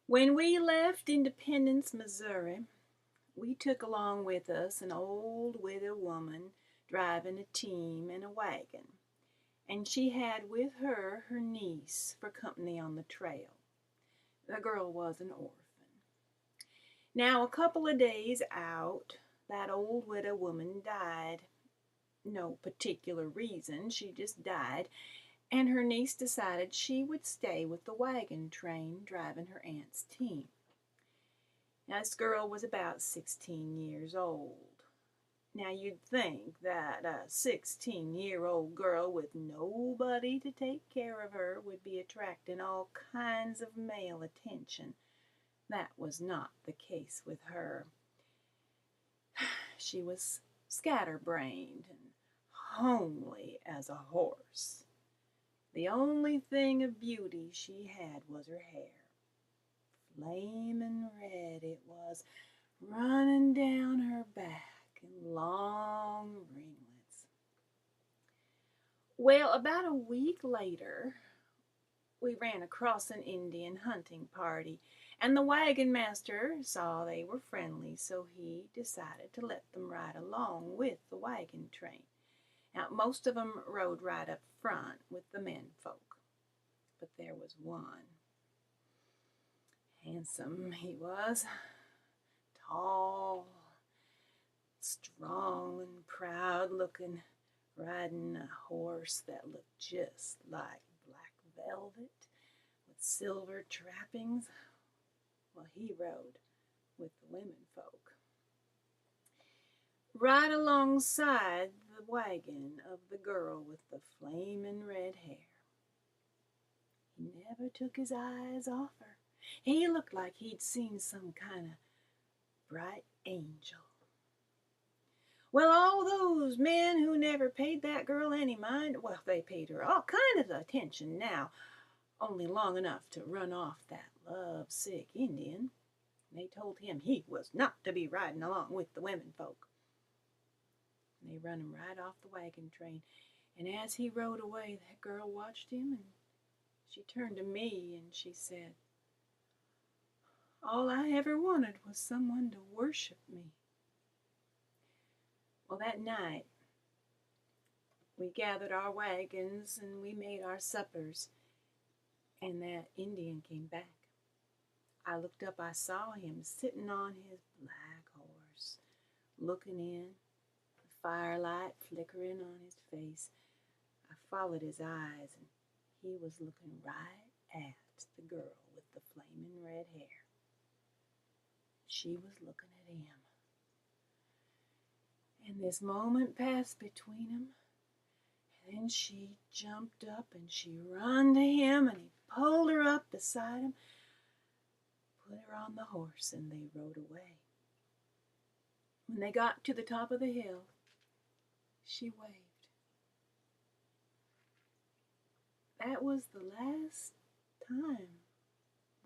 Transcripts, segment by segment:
When we left Independence, Missouri, we took along with us an old widow woman driving a team and a wagon, and she had with her her niece for company on the trail. The girl was an orphan. Now, a couple of days out, that old widow woman died. No particular reason, she just died, and her niece decided she would stay with the wagon train driving her aunt's team. Now, this girl was about 16 years old. Now, you'd think that a 16-year-old girl with nobody to take care of her would be attracting all kinds of male attention. That was not the case with her. She was scatterbrained and homely as a horse. The only thing of beauty she had was her hair. Flaming red it was, running down her back in long ringlets. Well, about a week later, we ran across an Indian hunting party, and the wagon master saw they were friendly, so he decided to let them ride along with the wagon train. Now, most of them rode right up front with the men folk, but there was one. Handsome he was, tall, strong and proud looking, riding a horse that looked just like black velvet with silver trappings. Well, he rode with the women folk. Right alongside the wagon of the girl with the flaming red hair. He never took his eyes off her. He looked like he'd seen some kind of bright angel. Well, all those men who never paid that girl any mind, well, they paid her all kind of attention now, only long enough to run off that love-sick Indian. They told him he was not to be riding along with the women folk. And they run him right off the wagon train. And as he rode away, that girl watched him, and she turned to me and she said, "All I ever wanted was someone to worship me." Well, that night, we gathered our wagons and we made our suppers, and that Indian came back. I looked up, I saw him sitting on his black horse, looking in, the firelight flickering on his face. I followed his eyes, and he was looking right at the girl with the flaming red hair. She was looking at him. And this moment passed between them. And then she jumped up and she run to him, and he pulled her up beside him, put her on the horse, and they rode away. When they got to the top of the hill, she waved. That was the last time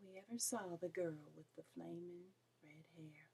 we ever saw the girl with the flaming red hair.